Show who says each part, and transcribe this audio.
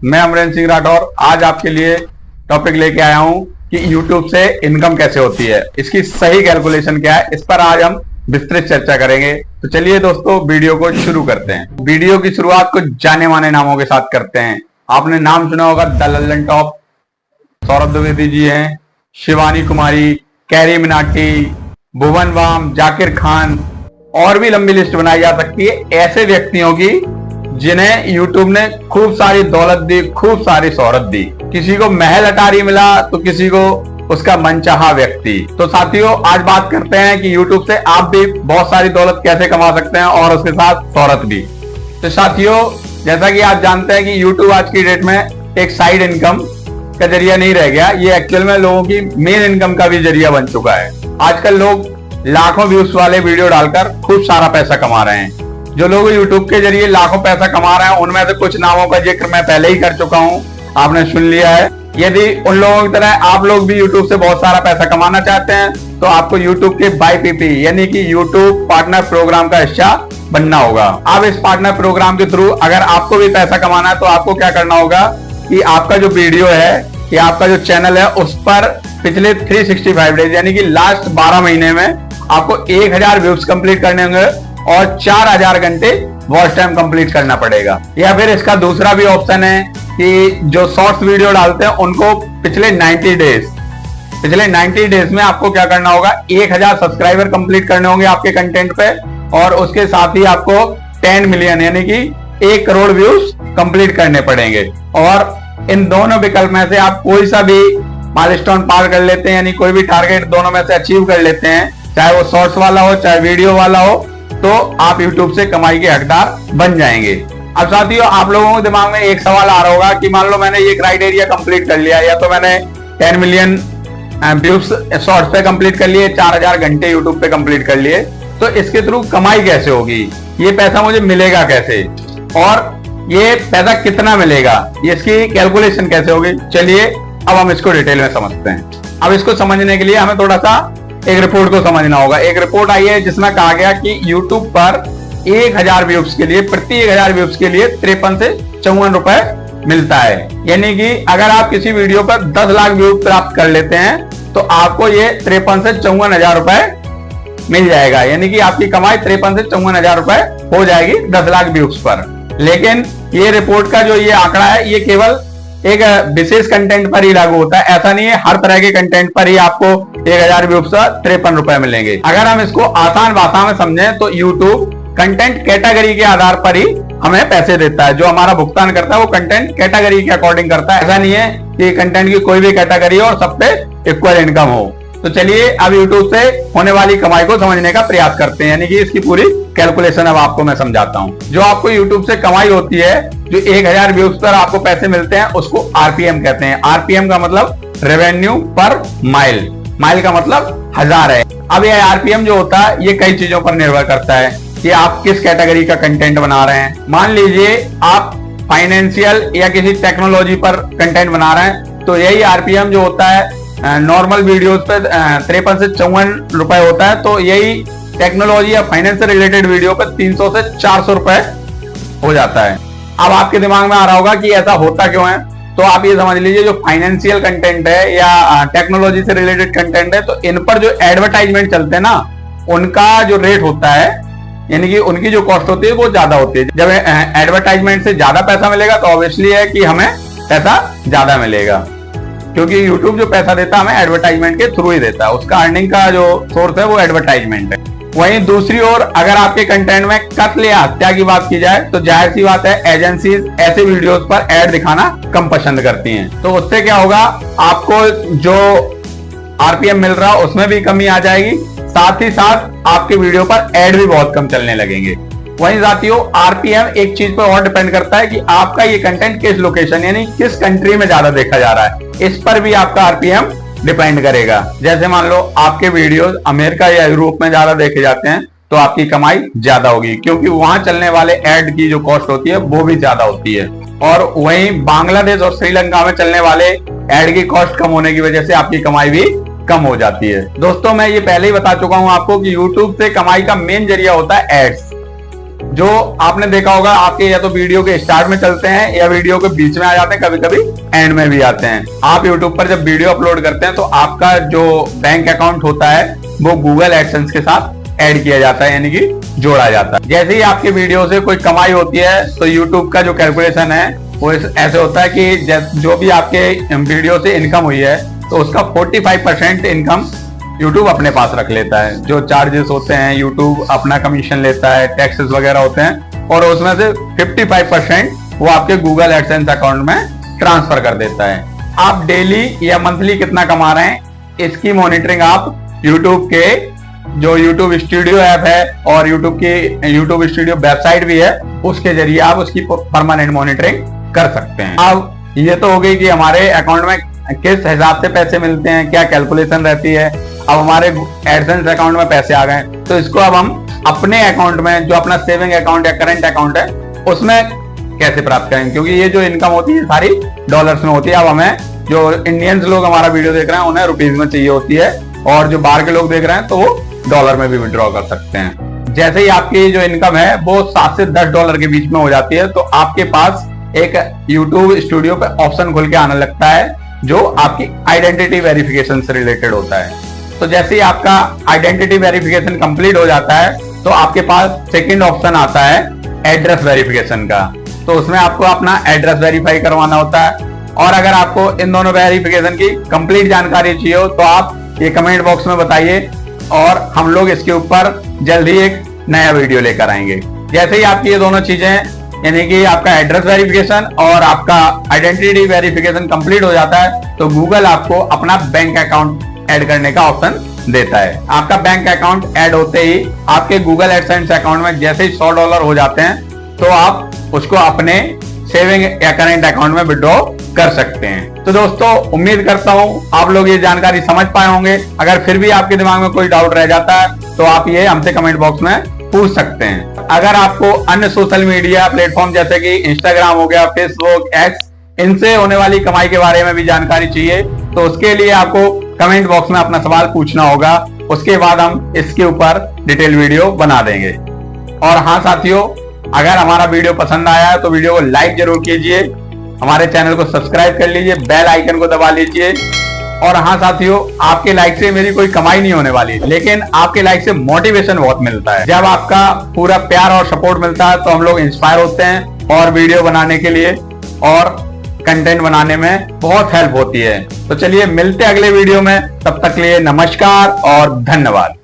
Speaker 1: मैं अमरेंद्र सिंह राठौर आज आपके लिए टॉपिक लेके आया हूं कि YouTube से इनकम कैसे होती है, इसकी सही कैलकुलेशन क्या है, इस पर आज हम विस्तृत चर्चा करेंगे। तो चलिए दोस्तों वीडियो को शुरू करते हैं। वीडियो की शुरुआत कुछ जाने माने नामों के साथ करते हैं। आपने नाम सुना होगा द लल्लन टॉप, सौरभ द्विवेदी जी हैं, शिवानी कुमारी, कैरी मिनाटी, भुवन वाम, जाकिर खान, और भी लंबी लिस्ट बनाई जा सकती है ऐसे व्यक्तियों की जिन्हें YouTube ने खूब सारी दौलत दी, खूब सारी शोहरत दी। किसी को महल अटारी मिला तो किसी को उसका मनचाहा व्यक्ति। तो साथियों आज बात करते हैं कि YouTube से आप भी बहुत सारी दौलत कैसे कमा सकते हैं और उसके साथ शोहरत भी। तो साथियों जैसा कि आप जानते हैं कि YouTube आज की डेट में एक साइड इनकम का जरिया नहीं रह गया, ये एक्चुअल में लोगों की मेन इनकम का भी जरिया बन चुका है। आजकल लोग लाखों व्यूज वाले वीडियो डालकर खूब सारा पैसा कमा रहे हैं। जो लोग YouTube के जरिए लाखों पैसा कमा रहे हैं उनमें से कुछ नामों का जिक्र मैं पहले ही कर चुका हूं, आपने सुन लिया है। यदि उन लोगों की तरह आप लोग भी YouTube से बहुत सारा पैसा कमाना चाहते हैं तो आपको YouTube के YPP यानी कि YouTube पार्टनर प्रोग्राम का हिस्सा बनना होगा। अब इस पार्टनर प्रोग्राम के थ्रू अगर आपको भी पैसा कमाना है तो आपको क्या करना होगा कि आपका जो वीडियो है या आपका जो चैनल है उस पर पिछले 365 डेज यानी कि लास्ट 12 महीने में आपको 1000 व्यूज कंप्लीट करने होंगे और 4000 घंटे वॉच टाइम कंप्लीट करना पड़ेगा। या फिर इसका दूसरा भी ऑप्शन है कि जो शॉर्ट्स वीडियो डालते हैं उनको पिछले 90 डेज में आपको क्या करना होगा, 1000 सब्सक्राइबर कंप्लीट करने होंगे आपके कंटेंट पे और उसके साथ ही आपको 10 मिलियन यानी कि 1 करोड़ व्यूज कंप्लीट करने पड़ेंगे। और इन दोनों विकल्प में से आप कोई सा भी माइलस्टोन पार कर लेते हैं यानी कोई भी टारगेट दोनों में से अचीव कर लेते हैं, चाहे वो शॉर्ट्स वाला हो चाहे वीडियो वाला हो, तो आप YouTube से कमाई के हकदार बन जाएंगे। अब साथियों आप लोगों के दिमाग में एक सवाल आ रहा होगा कि मान लो मैंने ये क्राइटेरिया कंप्लीट कर लिया या तो मैंने 10 मिलियन व्यूज शॉर्ट्स पे कंप्लीट कर लिए, 4000 घंटे YouTube पे कंप्लीट कर लिए, तो इसके थ्रू कमाई कैसे होगी, ये पैसा मुझे मिलेगा कैसे और ये पैसा कितना मिलेगा, इसकी कैलकुलेशन कैसे होगी। चलिए अब हम इसको डिटेल में समझते हैं। अब इसको समझने के लिए हमें थोड़ा सा एक रिपोर्ट को समझना होगा। एक रिपोर्ट आई है जिसमें कहा गया कि YouTube पर 1000 व्यूज के लिए प्रति 1000 व्यूज के लिए 53 से 54 रुपए मिलता है। यानी कि अगर आप किसी वीडियो पर 10 लाख व्यूज प्राप्त कर लेते हैं तो आपको ये 53 से 54,000 रुपए मिल जाएगा। यानी कि आपकी कमाई 53 से 54,000 रुपए हो जाएगी 10 लाख व्यूज पर। लेकिन ये रिपोर्ट का जो ये आंकड़ा है ये केवल एक विशेष कंटेंट पर ही लागू होता है, ऐसा नहीं है हर तरह के कंटेंट पर ही आपको 1000 व्यूज का 53 रुपए मिलेंगे। अगर हम इसको आसान भाषा में समझें तो YouTube कंटेंट कैटेगरी के आधार पर ही हमें पैसे देता है। जो हमारा भुगतान करता है वो कंटेंट कैटेगरी के अकॉर्डिंग करता है, ऐसा नहीं है कि कंटेंट की कोई भी कैटेगरी हो और सब पे इक्वल इनकम हो। तो चलिए अब YouTube से होने वाली कमाई को समझने का प्रयास करते हैं, यानी कि इसकी पूरी कैलकुलेशन अब आपको मैं समझाता हूं। जो आपको YouTube से कमाई होती है, जो 1000 व्यूज पर आपको पैसे मिलते हैं उसको RPM कहते हैं। RPM का मतलब रेवेन्यू पर माइल, माइल का मतलब 1000 है। अब ये RPM जो होता है ये कई चीजों पर निर्भर करता है कि आप किस कैटेगरी का कंटेंट बना रहे हैं। मान लीजिए आप फाइनेंशियल या किसी टेक्नोलॉजी पर कंटेंट बना रहे हैं तो यही RPM जो होता है नॉर्मल वीडियोस पे 53 से 54 रुपए होता है, तो यही टेक्नोलॉजी या फाइनेंस से रिलेटेड वीडियो पे 300 से 400 रुपए हो जाता है। अब आपके दिमाग में आ रहा होगा कि ऐसा होता क्यों है, तो आप ये समझ लीजिए जो फाइनेंशियल कंटेंट है या टेक्नोलॉजी से रिलेटेड कंटेंट है तो इन पर जो एडवर्टाइजमेंट चलते हैं ना उनका जो रेट होता है यानी कि उनकी जो कॉस्ट होती है वो ज्यादा होती है। जब एडवर्टाइजमेंट से ज्यादा पैसा मिलेगा तो ऑब्वियसली है कि हमें पैसा ज्यादा मिलेगा, क्योंकि YouTube जो पैसा देता है हमें एडवर्टाइजमेंट के थ्रू ही देता है, उसका अर्निंग का जो सोर्स है वो एडवर्टाइजमेंट है। वहीं दूसरी ओर अगर आपके कंटेंट में कत्ल या हत्या की बात की जाए तो जाहिर सी बात है एजेंसीज ऐसे वीडियोस पर ऐड दिखाना कम पसंद करती हैं। तो उससे क्या होगा, आपको जो RPM मिल रहा है उसमें भी कमी आ जाएगी, साथ ही साथ आपके वीडियो पर ऐड भी बहुत कम चलने लगेंगे। वहीं साथियों RPM एक चीज पर और डिपेंड करता है कि आपका ये कंटेंट किस लोकेशन यानी किस कंट्री में ज्यादा देखा जा रहा है, इस पर भी आपका RPM डिपेंड करेगा। जैसे मान लो आपके वीडियोस अमेरिका या यूरोप में ज्यादा देखे जाते हैं तो आपकी कमाई ज्यादा होगी, क्योंकि वहां चलने वाले ऐड की जो कॉस्ट होती है वो भी ज्यादा होती है। और वहीं बांग्लादेश और श्रीलंका में चलने वाले ऐड की कॉस्ट कम होने की वजह से आपकी कमाई भी कम हो जाती है। दोस्तों मैं ये पहले ही बता चुका हूं आपको कि YouTube से कमाई का मेन जरिया होता है एड्स। जो आपने देखा होगा आपके या तो वीडियो के स्टार्ट में चलते हैं या वीडियो के बीच में आ जाते हैं, कभी कभी एंड में भी आते हैं। आप यूट्यूब पर जब वीडियो अपलोड करते हैं तो आपका जो बैंक अकाउंट होता है वो गूगल एडसेंस के साथ ऐड किया जाता है, यानी कि जोड़ा जाता है। जैसे ही आपके वीडियो से कोई कमाई होती है तो यूट्यूब का जो कैलकुलेशन है वो ऐसे होता है कि जो भी आपके वीडियो से इनकम हुई है तो उसका 45% इनकम यूट्यूब अपने पास रख लेता है। जो चार्जेस होते हैं यूट्यूब अपना कमीशन लेता है, टैक्सेस वगैरह होते हैं, और उसमें से 55% वो आपके गूगल एडसेंस अकाउंट में ट्रांसफर कर देता है। आप डेली या मंथली कितना कमा रहे हैं इसकी मॉनिटरिंग आप यूट्यूब के जो यूट्यूब स्टूडियो ऐप है और यूट्यूब की यूट्यूब स्टूडियो वेबसाइट भी है उसके जरिए आप उसकी परमानेंट मॉनिटरिंग कर सकते हैं। अब ये तो हो गई कि हमारे अकाउंट में किस हिसाब से पैसे मिलते हैं, क्या कैलकुलेशन रहती है। अब हमारे एडसेंस अकाउंट में पैसे आ गए तो इसको अब हम अपने अकाउंट में जो अपना सेविंग अकाउंट या करंट अकाउंट है उसमें कैसे प्राप्त करेंगे, क्योंकि ये जो इनकम होती है सारी डॉलर्स में होती है। अब हमें जो इंडियंस लोग हमारा वीडियो देख रहे हैं उन्हें रुपीज में चाहिए होती है, और जो बाहर के लोग देख रहे हैं तो वो डॉलर में भी विड्रॉ कर सकते हैं। जैसे ही आपकी जो इनकम है वो 7 से 10 डॉलर के बीच में हो जाती है तो आपके पास एक यूट्यूब स्टूडियो पे ऑप्शन खुल के आने लगता है जो आपकी आइडेंटिटी वेरिफिकेशन से रिलेटेड होता है। तो जैसे ही आपका आइडेंटिटी वेरिफिकेशन कंप्लीट हो जाता है तो आपके पास सेकंड ऑप्शन आता है एड्रेस वेरिफिकेशन का। तो उसमें आपको अपना एड्रेस वेरीफाई करवाना होता है, और अगर आपको इन दोनों वेरिफिकेशन की कंप्लीट जानकारी चाहिए हो तो आप ये कमेंट बॉक्स में बताइए और हम लोग इसके ऊपर जल्द ही एक नया वीडियो लेकर आएंगे। जैसे ही आपकी ये दोनों चीजें यानी कि आपका एड्रेस वेरिफिकेशन और आपका आइडेंटिटी वेरिफिकेशन कंप्लीट हो जाता है तो गूगल आपको अपना बैंक अकाउंट ऐड करने का ऑप्शन देता है। आपका बैंक अकाउंट ऐड होते ही आपके गूगल एडसेंस अकाउंट में जैसे ही $100 हो जाते हैं तो आप उसको अपने सेविंग या करंट अकाउंट में विड्रॉ कर सकते हैं। तो दोस्तों उम्मीद करता हूं आप लोग ये जानकारी समझ पाए होंगे। अगर फिर भी आपके दिमाग में कोई डाउट रह जाता है तो आप ये हमसे कमेंट बॉक्स में पूछ सकते हैं। अगर आपको अन्य सोशल मीडिया प्लेटफॉर्म जैसे कि इंस्टाग्राम हो गया, फेसबुक, एक्स, इनसे होने वाली कमाई के बारे में भी जानकारी चाहिए तो उसके लिए आपको कमेंट बॉक्स में अपना सवाल पूछना होगा। उसके बाद हम इसके ऊपर डिटेल वीडियो बना देंगे। और हाँ साथियों, अगर हमारा वीडियो पसंद आया है तो वीडियो को लाइक जरूर कीजिए, हमारे चैनल को सब्सक्राइब कर लीजिए, बेल आइकन को दबा लीजिए। और हाँ साथियों, आपके लाइक से मेरी कोई कमाई नहीं होने वाली, लेकिन आपके लाइक से मोटिवेशन बहुत मिलता है। जब आपका पूरा प्यार और सपोर्ट मिलता है तो हम लोग इंस्पायर होते हैं और वीडियो बनाने के लिए और कंटेंट बनाने में बहुत हेल्प होती है। तो चलिए मिलते हैं अगले वीडियो में, तब तक के लिए नमस्कार और धन्यवाद।